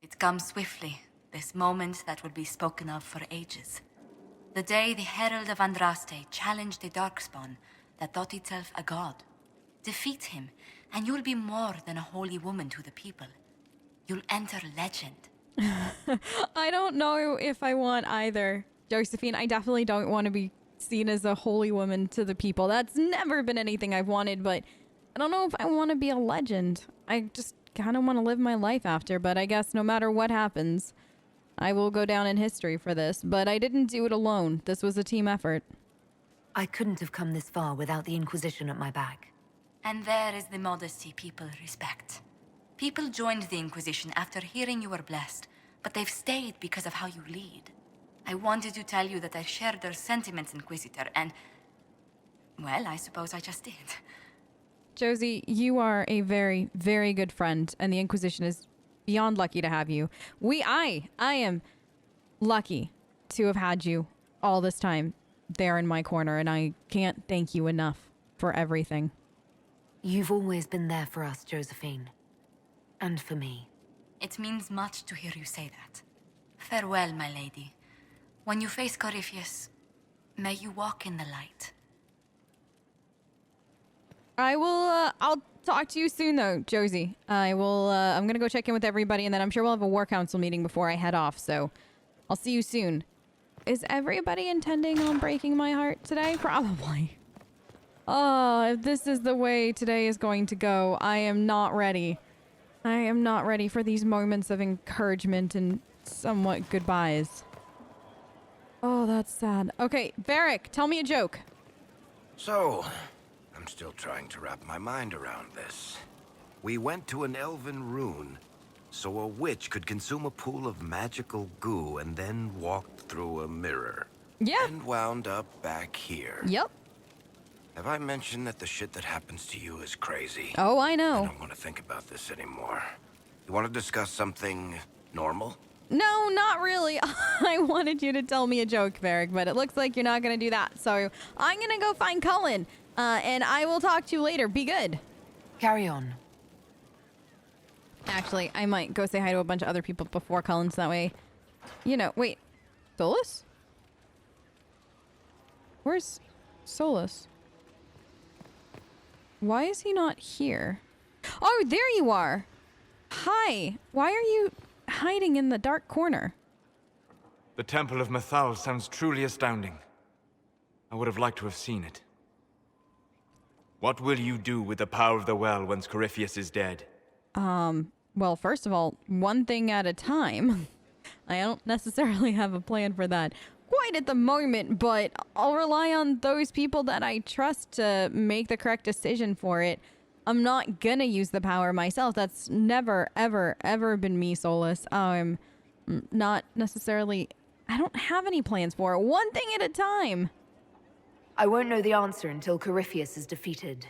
It comes swiftly, this moment that will be spoken of for ages. The day the Herald of Andraste challenged the Darkspawn that thought itself a god. Defeat him, and you'll be more than a holy woman to the people. You'll enter legend. I don't know if I want either, Josephine. I definitely don't want to be seen as a holy woman to the people. That's never been anything I've wanted, but I don't know if I want to be a legend. I just kind of want to live my life after, but I guess no matter what happens, I will go down in history for this. But I didn't do it alone. This was a team effort. I couldn't have come this far without the Inquisition at my back. And there is the modesty people respect. People joined the Inquisition after hearing you were blessed, but they've stayed because of how you lead. I wanted to tell you that I shared their sentiments, Inquisitor, and... well, I suppose I just did. Josie, you are a very, very good friend, and the Inquisition is beyond lucky to have you. I am lucky to have had you all this time there in my corner, and I can't thank you enough for everything. You've always been there for us, Josephine. And for me. It means much to hear you say that. Farewell, my lady. When you face Corypheus, may you walk in the light. I will, I'll talk to you soon though, Josie. I'm gonna go check in with everybody, and then I'm sure we'll have a war council meeting before I head off, so I'll see you soon. Is everybody intending on breaking my heart today? Probably. Oh, if this is the way today is going to go, I am not ready. I am not ready for these moments of encouragement and somewhat goodbyes. Oh, that's sad. Okay, Varric, tell me a joke. So, I'm still trying to wrap my mind around this. We went to an elven rune, so a witch could consume a pool of magical goo and then walked through a mirror. Yeah. And wound up back here. Yep. Have I mentioned that the shit that happens to you is crazy? Oh, I I know. don't want to think about this anymore. You want to discuss something normal? No, not really. I wanted you to tell me a joke, Varric, but it looks like you're not going to do that. So I'm going to go find Cullen, and I will talk to you later. Be good. Carry on. Actually, I might go say hi to a bunch of other people before Cullen, so that way, you know, wait. Solus? Where's Solus? Why is he not here? Oh, there you are. Hi. Why are you hiding in the dark corner? The Temple of Mythal sounds truly astounding. I would have liked to have seen it. What will you do with the power of the well once Corypheus is dead? Well, first of all, one thing at a time. I don't necessarily have a plan for that quite at the moment, but I'll rely on those people that I trust to make the correct decision for it. I'm not gonna use the power myself. That's never, ever, ever been me, Solus. I'm not necessarily... I don't have any plans for it. One thing at a time. I won't know the answer until Corypheus is defeated.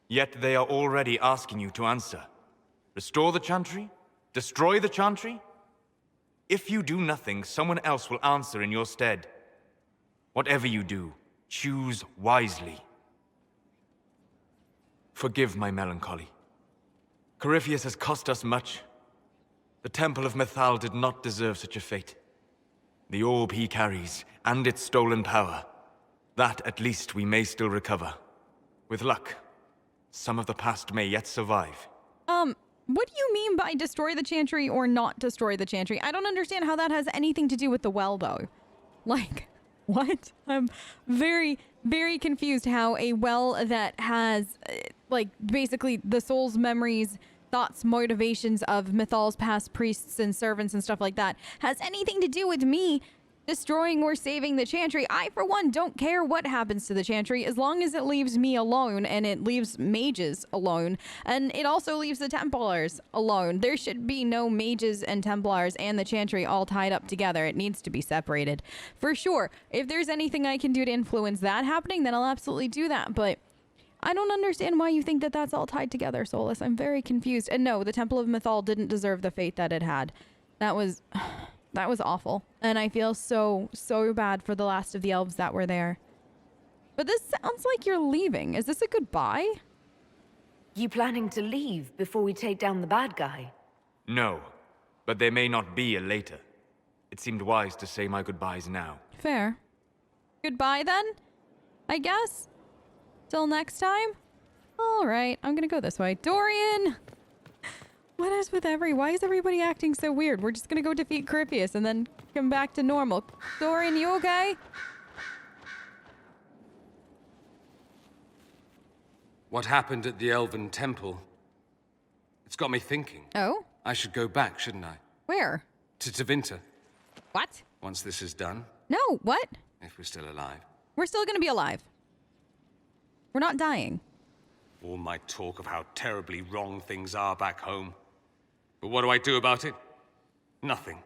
Yet they are already asking you to answer. Restore the Chantry? Destroy the Chantry? If you do nothing, someone else will answer in your stead. Whatever you do, choose wisely. Forgive my melancholy. Corypheus has cost us much. The Temple of Mythal did not deserve such a fate. The orb he carries, and its stolen power, that at least we may still recover. With luck, some of the past may yet survive. What do you mean by destroy the Chantry or not destroy the Chantry? I don't understand how that has anything to do with the well, though. Like, what? I'm very, very confused how a well that has, like, basically the soul's memories, thoughts, motivations of Mythal's past priests and servants and stuff like that has anything to do with me destroying or saving the Chantry. I, for one, don't care what happens to the Chantry as long as it leaves me alone and it leaves mages alone. And it also leaves the Templars alone. There should be no mages and Templars and the Chantry all tied up together. It needs to be separated. For sure, if there's anything I can do to influence that happening, then I'll absolutely do that. But I don't understand why you think that that's all tied together, Solus. I'm very confused. And no, the Temple of Mythal didn't deserve the fate that it had. That was awful. And I feel so bad for the last of the elves that were there. But this sounds like you're leaving. Is this a goodbye? You planning to leave before we take down the bad guy? No. but there may not be a later. It seemed wise to say my goodbyes now. Fair. Goodbye then, I guess? Till next time? Alright, I'm gonna go this way. Dorian! What is with why is everybody acting so weird? We're just gonna go defeat Corypheus and then come back to normal. Dorian, you okay? What happened at the Elven Temple? It's got me thinking. Oh? I should go back, shouldn't I? Where? To Tevinter, What? once this is done, No, what? if we're still alive. We're still gonna be alive. We're not dying. All my talk of how terribly wrong things are back home. But what do I do about it? Nothing.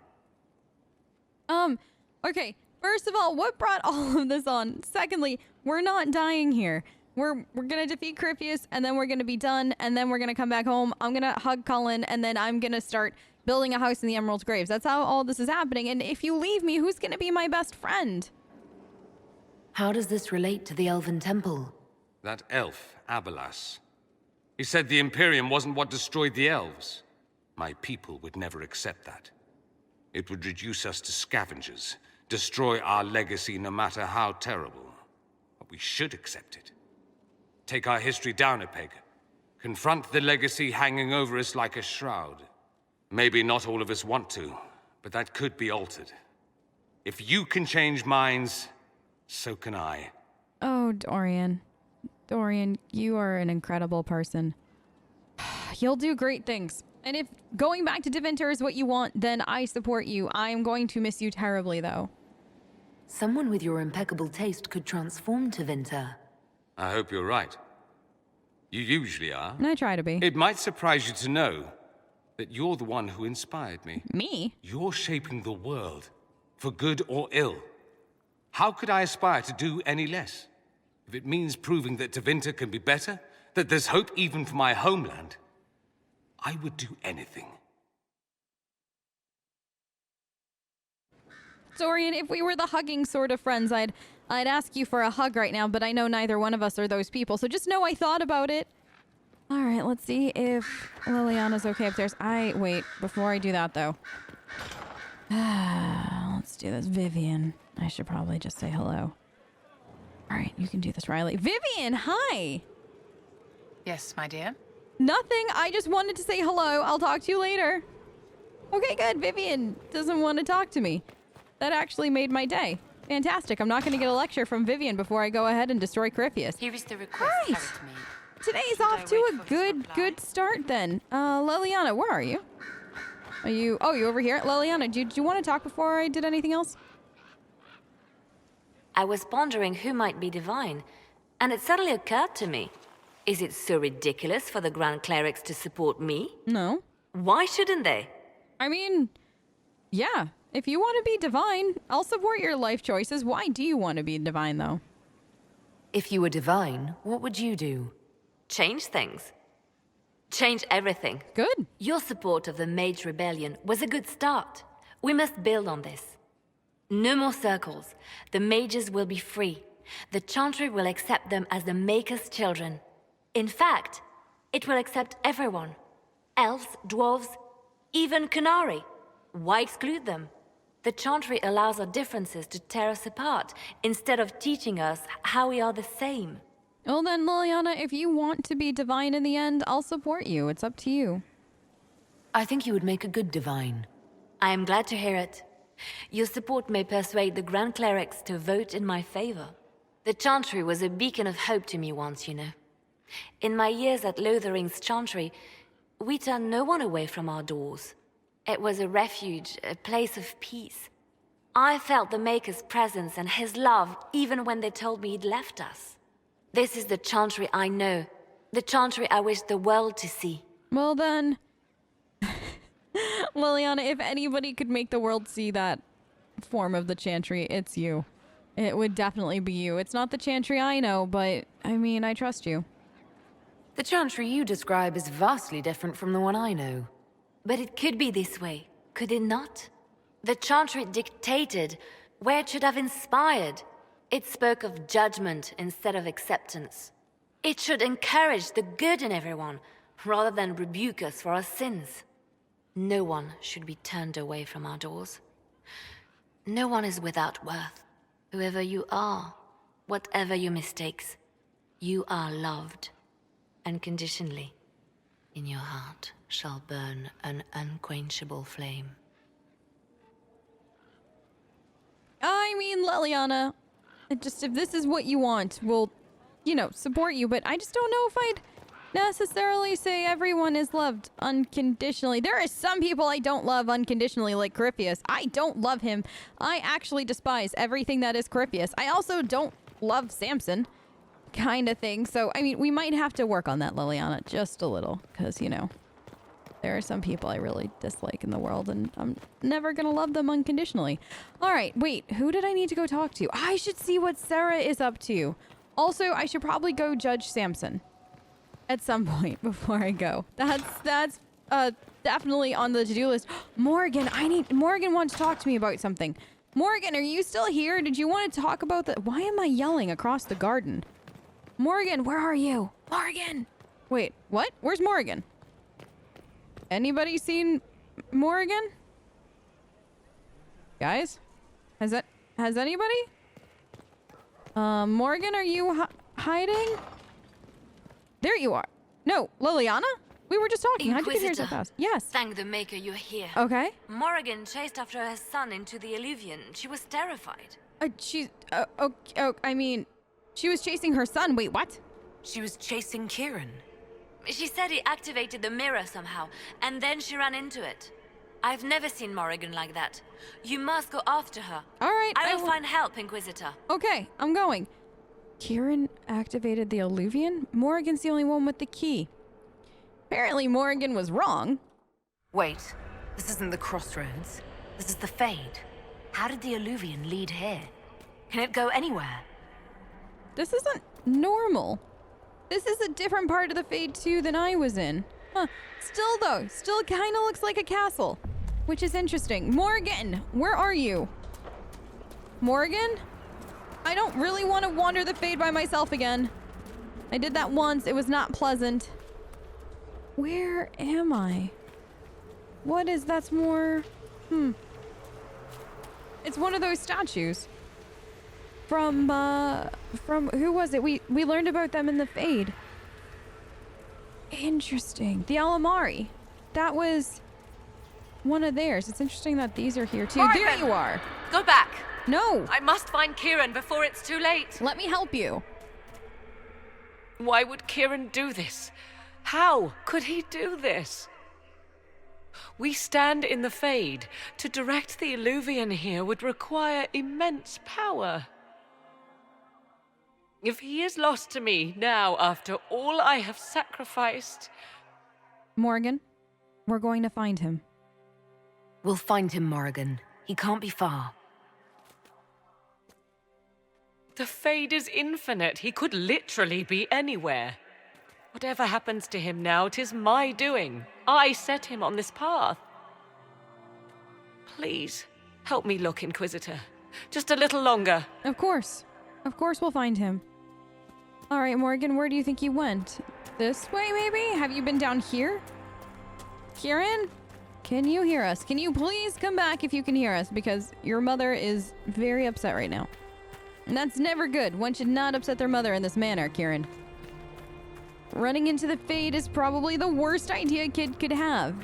Okay. First of all, what brought all of this on? Secondly, we're not dying here. We're gonna defeat Corypheus, and then we're gonna be done, and then we're gonna come back home. I'm gonna hug Cullen, and then I'm gonna start building a house in the Emerald Graves. That's how all this is happening. And if you leave me, who's gonna be my best friend? How does this relate to the Elven Temple? That elf, Abelas. He said the Imperium wasn't what destroyed the elves. My people would never accept that. It would reduce us to scavengers, destroy our legacy no matter how terrible. But we should accept it. Take our history down a peg. Confront the legacy hanging over us like a shroud. Maybe not all of us want to, but that could be altered. If you can change minds, so can I. Oh, Dorian. Dorian, you are an incredible person. You'll do great things. And if going back to Tevinter is what you want, then I support you. I am going to miss you terribly, though. Someone with your impeccable taste could transform Tevinter. I hope you're right. You usually are. And I try to be. It might surprise you to know that you're the one who inspired me. Me? You're shaping the world, for good or ill. How could I aspire to do any less? If it means proving that Tevinter can be better, that there's hope even for my homeland, I would do anything. Dorian, if we were the hugging sort of friends, I'd ask you for a hug right now, but I know neither one of us are those people, so just know I thought about it. All right, let's see if Liliana's okay upstairs. Wait, before I do that, though. Let's do this. Vivian. I should probably just say hello. All right, you can do this, Riley. Vivian, hi! Yes, my dear. Nothing. I just wanted to say hello. I'll talk to you later. Okay, good. Vivian doesn't want to talk to me. That actually made my day. Fantastic. I'm not going to get a lecture from Vivian before I go ahead and destroy Corypheus. Here is the request Right. Harriet made. Today's Should I off to wait a for his reply? good start then. Liliana, where are you? You over here? Liliana, did you want to talk before I did anything else? I was pondering who might be divine, and it suddenly occurred to me. Is it so ridiculous for the Grand Clerics to support me? No. Why shouldn't they? I mean, yeah. If you want to be divine, I'll support your life choices. Why do you want to be divine, though? If you were divine, what would you do? Change things. Change everything. Good. Your support of the Mage Rebellion was a good start. We must build on this. No more circles. The mages will be free. The Chantry will accept them as the Maker's children. In fact, it will accept everyone. Elves, dwarves, even Canary. Why exclude them? The Chantry allows our differences to tear us apart, instead of teaching us how we are the same. Well then, Liliana, if you want to be divine in the end, I'll support you. It's up to you. I think you would make a good divine. I am glad to hear it. Your support may persuade the Grand Clerics to vote in my favor. The Chantry was a beacon of hope to me once, you know. In my years at Lothering's Chantry, we turned no one away from our doors. It was a refuge, a place of peace. I felt the Maker's presence and his love even when they told me he'd left us. This is the Chantry I know, the Chantry I wish the world to see. Well then, Liliana, if anybody could make the world see that form of the Chantry, it's you. It would definitely be you. It's not the Chantry I know, but I mean, I trust you. The Chantry you describe is vastly different from the one I know. But it could be this way, could it not? The Chantry dictated where it should have inspired. It spoke of judgment instead of acceptance. It should encourage the good in everyone, rather than rebuke us for our sins. No one should be turned away from our doors. No one is without worth. Whoever you are, whatever your mistakes, you are loved unconditionally. In your heart shall burn an unquenchable flame. I mean, Leliana, if this is what you want, we'll, support you, but I just don't know if I'd necessarily say everyone is loved unconditionally. There are some people I don't love unconditionally, like Corypheus. I don't love him. I actually despise everything that is Corypheus. I also don't love Samson, kind of thing. So, I mean, we might have to work on that, Leliana, just a little, because, there are some people I really dislike in the world, and I'm never gonna love them unconditionally. All right, wait, who did I need to go talk to? I should see what Sarah is up to. Also, I should probably go judge Samson at some point before I go. That's definitely on the to-do list. Morgan wants to talk to me about something. Morgan, are you still here? Did you want to talk about the... Why am I yelling across the garden? Morgan, where are you? Morgan! Wait, what? Where's Morgan? Anybody seen Morgan? Guys? Has anybody? Morgan, are you hiding? There you are. No, Leliana? We were just talking. How'd you get here so fast? Yes. Thank the Maker you're here. Okay. Morrigan chased after her son into the Illuvian. She was terrified. I mean, she was chasing her son. Wait, what? She was chasing Kieran. She said he activated the mirror somehow, and then she ran into it. I've never seen Morrigan like that. You must go after her. All right. I will find help, Inquisitor. Okay, I'm going. Kieran activated the Illuvian? Morrigan's the only one with the key. Apparently Morrigan was wrong. Wait, this isn't the crossroads. This is the Fade. How did the Illuvian lead here? Can it go anywhere? This isn't normal. This is a different part of the Fade too than I was in. Huh. Still though, still kind of looks like a castle, which is interesting. Morgan, where are you? Morgan? I don't really want to wander the Fade by myself again. I did that once. It was not pleasant. Where am I? What is that's more... It's one of those statues. From who was it? We learned about them in the Fade. Interesting. The Alamari. That was one of theirs. It's interesting that these are here too. Morgan! There you are. Go back! No. I must find Kieran before it's too late. Let me help you. Why would Kieran do this? How could he do this? We stand in the Fade. To direct the Illuvian here would require immense power. If he is lost to me now after all I have sacrificed... Morgan, we're going to find him. We'll find him, Morrigan. He can't be far. The Fade is infinite. He could literally be anywhere. Whatever happens to him now, 'tis my doing. I set him on this path. Please, help me look, Inquisitor. Just a little longer. Of course. Of course we'll find him. All right, Morgan, where do you think he went? This way, maybe? Have you been down here? Kieran? Can you hear us? Can you please come back if you can hear us? Because your mother is very upset right now. And that's never good. One should not upset their mother in this manner, Kieran. Running into the Fade is probably the worst idea a kid could have.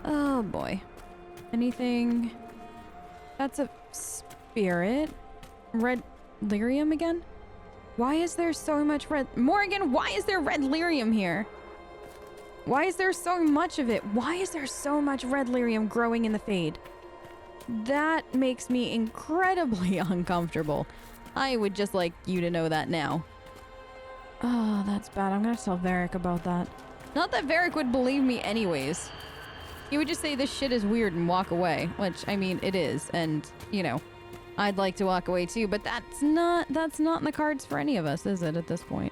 Oh, boy. Anything... That's a spirit. Red lyrium again? Why is there so much red... Morgan, why is there red lyrium here? Why is there so much of it? Why is there so much red lyrium growing in the Fade? That makes me incredibly uncomfortable. I would just like you to know that now. Oh, that's bad. I'm gonna tell Varric about that. Not that Varric would believe me anyways. He would just say this shit is weird and walk away, which, I mean, it is. And, I'd like to walk away too, but that's not in the cards for any of us, is it, at this point?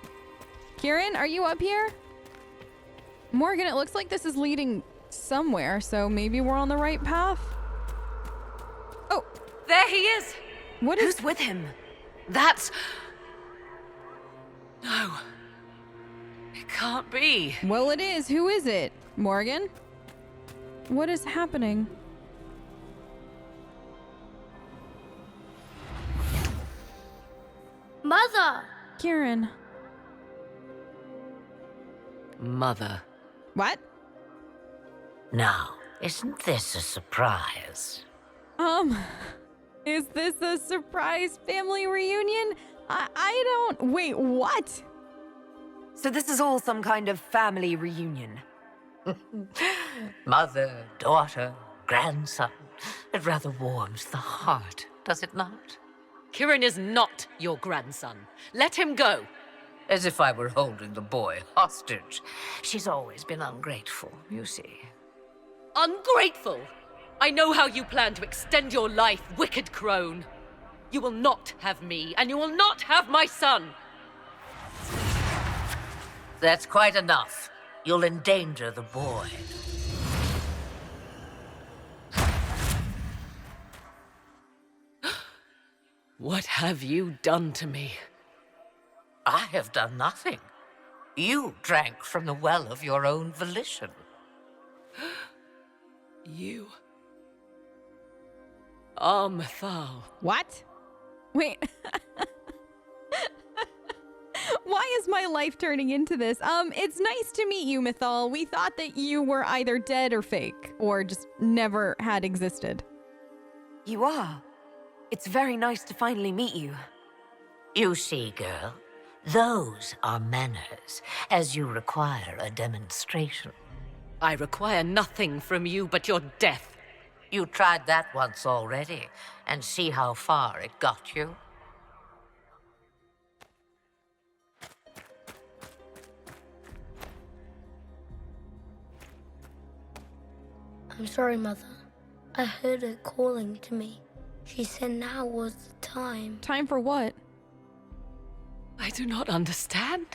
Kieran, are you up here? Morgan, it looks like this is leading somewhere, so maybe we're on the right path? Oh! There he is! Who's with him? That's... No. It can't be. Well, it is. Who is it? Morgan? What is happening? Mother! Kieran. Mother. What? Now, isn't this a surprise? Is this a surprise family reunion? I don't... Wait, what? So this is all some kind of family reunion. Mother, daughter, grandson. It rather warms the heart, does it not? Kieran is not your grandson. Let him go. As if I were holding the boy hostage. She's always been ungrateful, you see. Ungrateful! I know how you plan to extend your life, wicked crone. You will not have me, and you will not have my son. That's quite enough. You'll endanger the boy. What have you done to me? I have done nothing. You drank from the well of your own volition. You are Mithal. What? Wait. Why is my life turning into this? It's nice to meet you, Mithal. We thought that you were either dead or fake, or just never had existed. You are. It's very nice to finally meet you. You see, girl, those are manners, as you require a demonstration. I require nothing from you but your death. You tried that once already, and see how far it got you? I'm sorry, Mother. I heard her calling to me. She said now was the time. Time for what? I do not understand.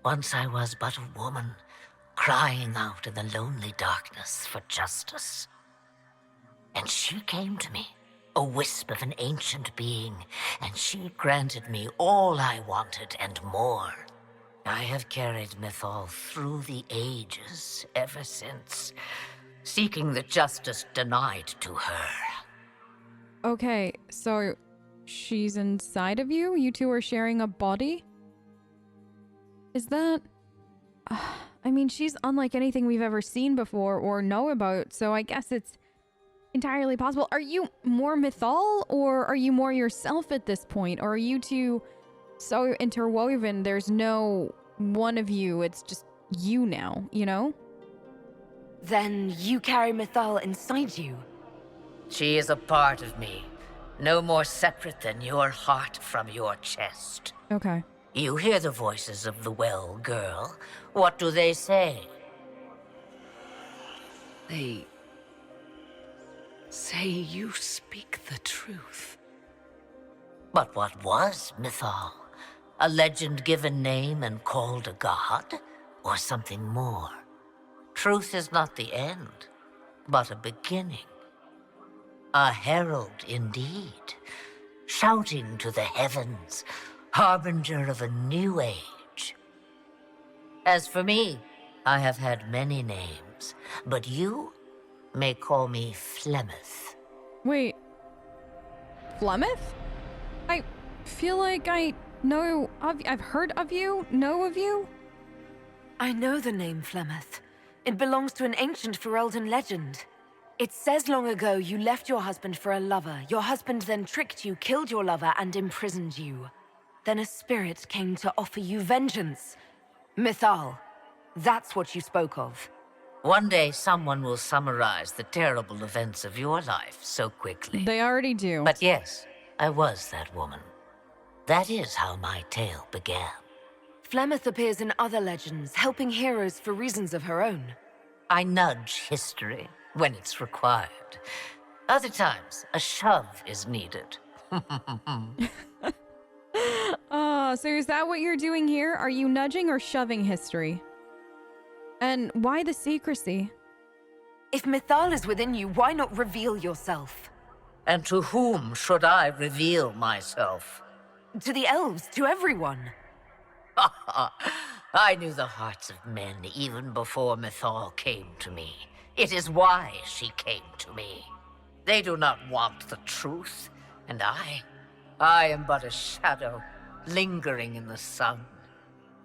Once I was but a woman, crying out in the lonely darkness for justice. And she came to me, a wisp of an ancient being, and she granted me all I wanted and more. I have carried Mithal through the ages ever since, seeking the justice denied to her. Okay, so she's inside of you? You two are sharing a body? Is that... I mean, she's unlike anything we've ever seen before or know about, so I guess it's entirely possible. Are you more Mithal, or are you more yourself at this point? Or are you two so interwoven, there's no one of you, it's just you now, you know? Then you carry Mithal inside you. She is a part of me, no more separate than your heart from your chest. Okay. You hear the voices of the well, girl. What do they say? They say you speak the truth. But what was Mithal? A legend given name and called a god? Or something more? Truth is not the end, but a beginning. A herald indeed, shouting to the heavens, harbinger of a new age. As for me, I have had many names, but you may call me Flemeth. Wait. Flemeth? I feel like I know of... I've heard of you? Know of you? I know the name Flemeth. It belongs to an ancient Ferelden legend. It says long ago you left your husband for a lover. Your husband then tricked you, killed your lover, and imprisoned you. Then a spirit came to offer you vengeance. Mithal. That's what you spoke of. One day someone will summarize the terrible events of your life so quickly. They already do. But yes, I was that woman. That is how my tale began. Flemeth appears in other legends, helping heroes for reasons of her own. I nudge history when it's required. Other times, a shove is needed. So is that what you're doing here? Are you nudging or shoving history? And why the secrecy? If Mithal is within you, why not reveal yourself? And to whom should I reveal myself? To the elves, to everyone. I knew the hearts of men even before Mythal came to me. It is why she came to me. They do not want the truth, and I am but a shadow lingering in the sun.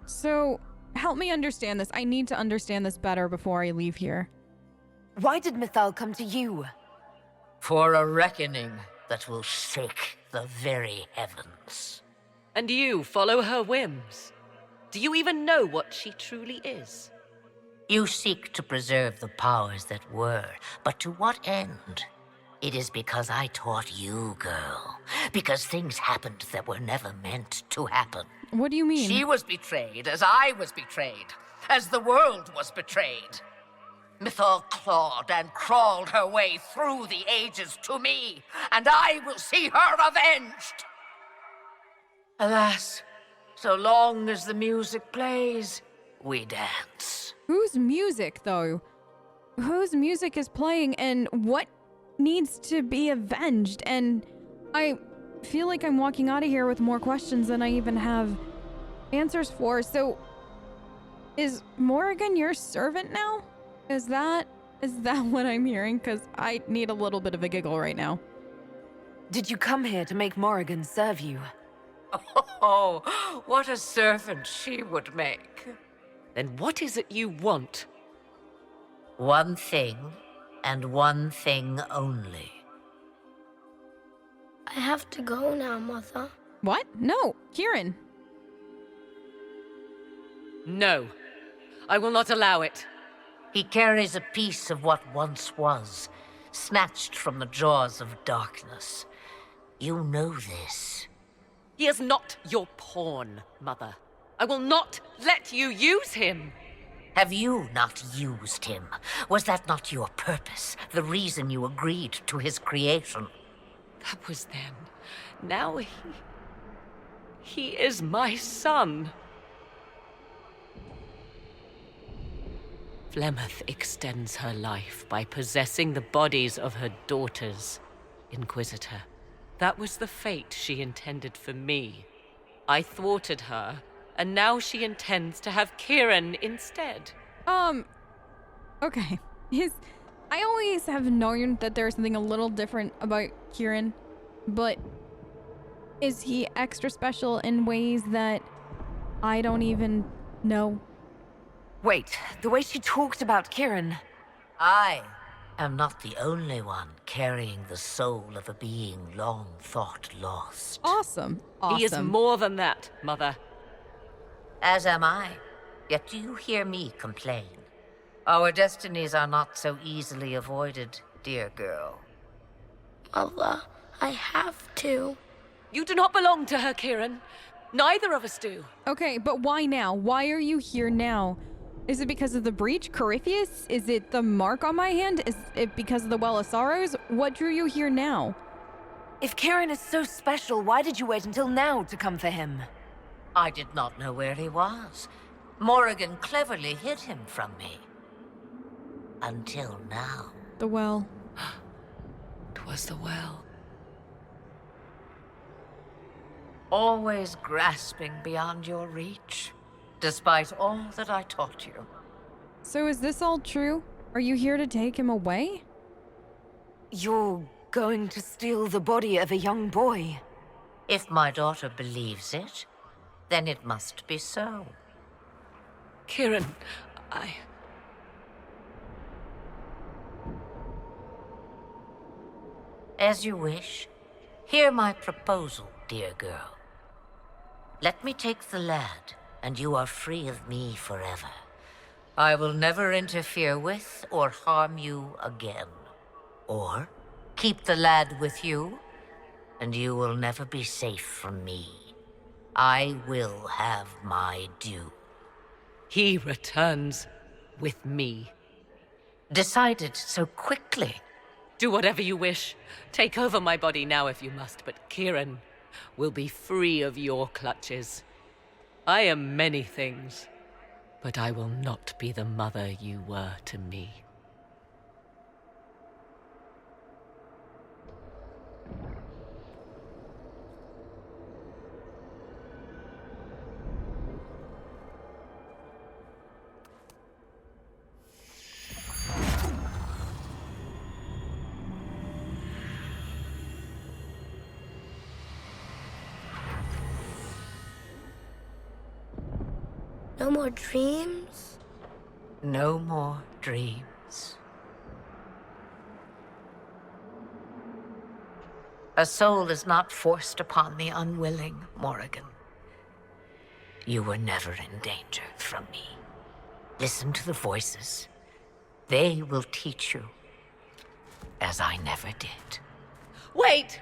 So, help me understand this. I need to understand this better before I leave here. Why did Mythal come to you? For a reckoning that will shake the very heavens. And you follow her whims? Do you even know what she truly is? You seek to preserve the powers that were, but to what end? It is because I taught you, girl. Because things happened that were never meant to happen. What do you mean? She was betrayed as I was betrayed, as the world was betrayed. Mythal clawed and crawled her way through the ages to me, and I will see her avenged. Alas, so long as the music plays, we dance. Whose music, though? Whose music is playing, and what needs to be avenged? And I feel like I'm walking out of here with more questions than I even have answers for. So, is Morrigan your servant now? Is that what I'm hearing? Because I need a little bit of a giggle right now. Did you come here to make Morrigan serve you? Oh, what a servant she would make. Then what is it you want? One thing, and one thing only. I have to go now, Mother. What? No, Kieran. No, I will not allow it. He carries a piece of what once was, snatched from the jaws of darkness. You know this. He is not your pawn, Mother. I will not let you use him. Have you not used him? Was that not your purpose, the reason you agreed to his creation? That was then. Now he is my son. Flemeth extends her life by possessing the bodies of her daughters, Inquisitor. That was the fate she intended for me. I thwarted her, and now she intends to have Kieran instead. Okay. I always have known that there's something a little different about Kieran, but is he extra special in ways that I don't even know? Wait, the way she talked about Kieran. I am not the only one carrying the soul of a being long thought lost. Awesome. He is more than that, Mother. As am I. Yet do you hear me complain? Our destinies are not so easily avoided, dear girl. Mother, I have to. You do not belong to her, Kieran. Neither of us do. Okay, but why now? Why are you here now? Is it because of the breach, Corypheus? Is it the mark on my hand? Is it because of the Well of Sorrows? What drew you here now? If Kieran is so special, why did you wait until now to come for him? I did not know where he was. Morrigan cleverly hid him from me. Until now. The well. 'Twas the well. Always grasping beyond your reach, despite all that I taught you. So is this all true? Are you here to take him away? You're going to steal the body of a young boy. If my daughter believes it, then it must be so. Kieran, As you wish. Hear my proposal, dear girl. Let me take the lad, and you are free of me forever. I will never interfere with or harm you again. Or keep the lad with you, and you will never be safe from me. I will have my due. he returns with me. Decided so quickly. Do whatever you wish. Take over my body now if you must, but Kieran will be free of your clutches. I am many things, but I will not be the mother you were to me. No more dreams? No more dreams. A soul is not forced upon the unwilling, Morrigan. You were never in danger from me. Listen to the voices. They will teach you, as I never did. Wait!